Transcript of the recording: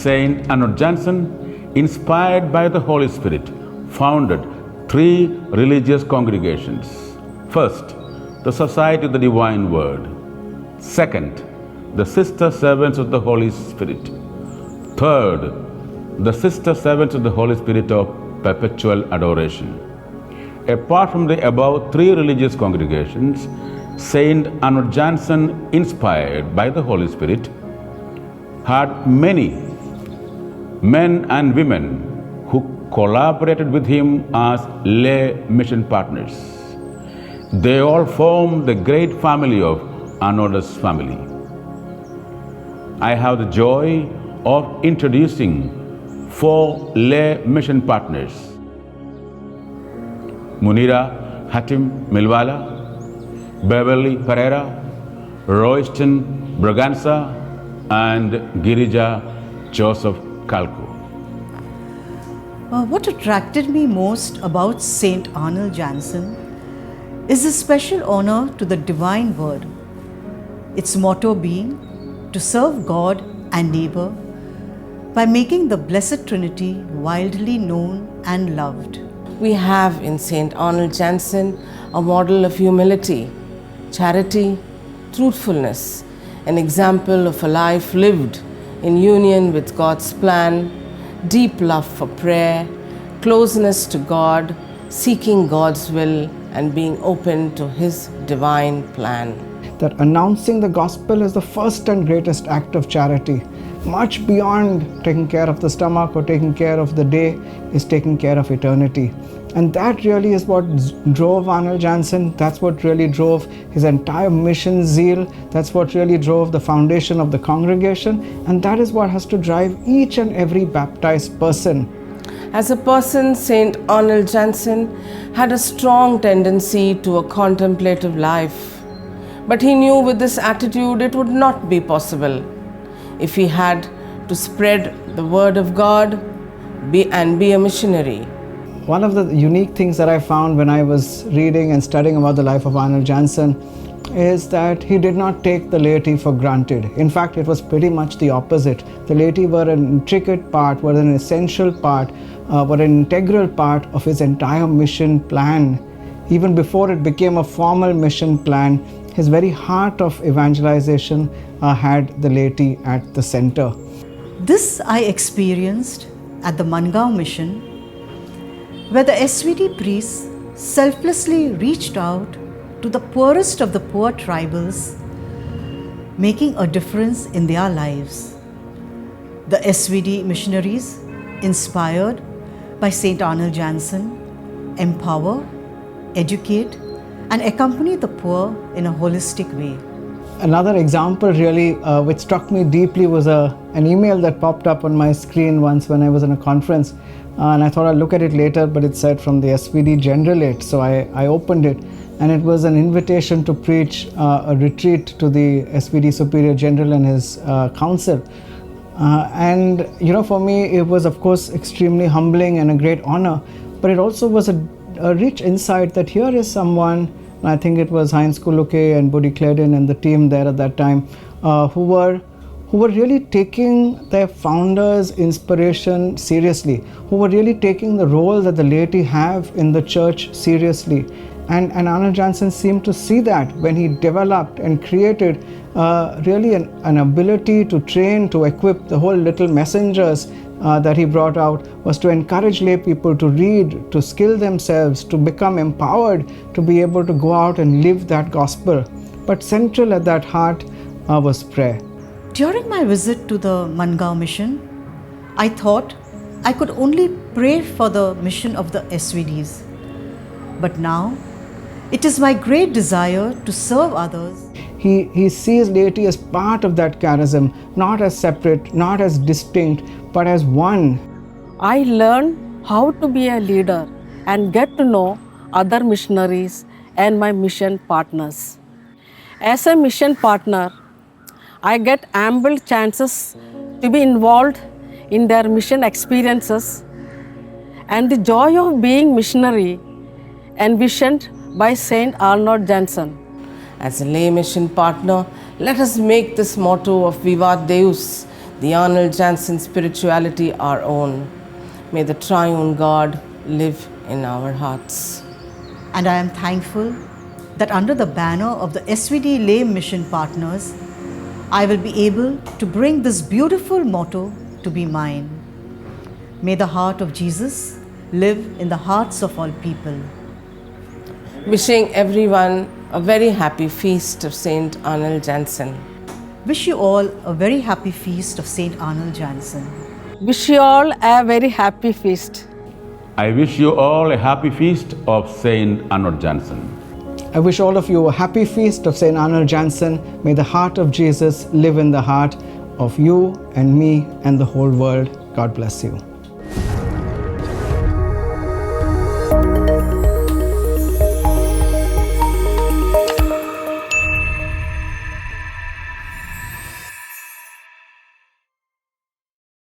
Saint Arnold Janssen, inspired by the Holy Spirit, founded 3 religious congregations. First, the Society of the Divine Word. Second, the Sister Servants of the Holy Spirit. Third, the Sister Servants of the Holy Spirit of Perpetual Adoration. Apart from the above 3 religious congregations, Saint Arnold Janssen, inspired by the Holy Spirit, had many men and women who collaborated with him as lay mission partners. They all formed the great family of Arnoldus family. I have the joy of introducing 4 lay mission partners: Munira Hatim Milwala, Beverly Pereira, Royston Braganza, and Girija Joseph Kalku. What attracted me most about St. Arnold Janssen is the special honor to the Divine Word, its motto being to serve God and neighbor by making the Blessed Trinity widely known and loved. We have in St. Arnold Janssen a model of humility, charity, truthfulness, an example of a life lived in union with God's plan, deep love for prayer, closeness to God, seeking God's will, and being open to His divine plan. That announcing the gospel is the first and greatest act of charity. Much beyond taking care of the stomach or taking care of the day is taking care of eternity. And that really is what drove Arnold Janssen. That's what really drove his entire mission zeal. That's what really drove the foundation of the congregation. And that is what has to drive each and every baptized person. As a person, St. Arnold Janssen had a strong tendency to a contemplative life. But he knew with this attitude it would not be possible if he had to spread the word of God and be a missionary. One of the unique things that I found when I was reading and studying about the life of Arnold Janssen is that he did not take the laity for granted. In fact, it was pretty much the opposite. The laity were an intricate part, were an essential part, were an integral part of his entire mission plan. Even before it became a formal mission plan, his very heart of evangelization had the laity at the center. This I experienced at the Mangaon mission, where the SVD priests selflessly reached out to the poorest of the poor tribals, making a difference in their lives. The SVD missionaries, inspired by St. Arnold Janssen, empower, educate, and accompany the poor in a holistic way. Another example really which struck me deeply was an email that popped up on my screen once when I was in a conference. And I thought I'd look at it later, but it said from the SVD Generalate. So I opened it, and it was an invitation to preach a retreat to the SVD Superior General and his council. And you know, for me, it was of course extremely humbling and a great honor, but it also was a rich insight that here is someone, and I think it was Heinz Kuluke and Buddy Cledden and the team there at that time, who were really taking their founder's inspiration seriously, who were really taking the role that the laity have in the church seriously. And Arnold Janssen seemed to see that when he developed and created really an ability to train, to equip the whole little messengers that he brought out, was to encourage lay people to read, to skill themselves, to become empowered, to be able to go out and live that gospel. But central at that heart was prayer. During my visit to the Mangaon mission, I thought I could only pray for the mission of the SVDs. But now, it is my great desire to serve others. He sees laity as part of that charism, not as separate, not as distinct, but as one. I learned how to be a leader and get to know other missionaries and my mission partners. As a mission partner, I get ample chances to be involved in their mission experiences, and the joy of being missionary envisioned by St. Arnold Janssen. As a lay mission partner, let us make this motto of Vivat Deus, the Arnold Janssen spirituality our own. May the triune God live in our hearts. And I am thankful that under the banner of the SVD Lay Mission Partners, I will be able to bring this beautiful motto to be mine. May the heart of Jesus live in the hearts of all people. Wishing everyone a very happy feast of Saint Arnold Janssen. Wish you all a very happy feast of Saint Arnold Janssen. Wish you all a very happy feast. I wish you all a happy feast of Saint Arnold Janssen. I wish all of you a happy feast of St. Arnold Janssen. May the heart of Jesus live in the heart of you and me and the whole world. God bless you.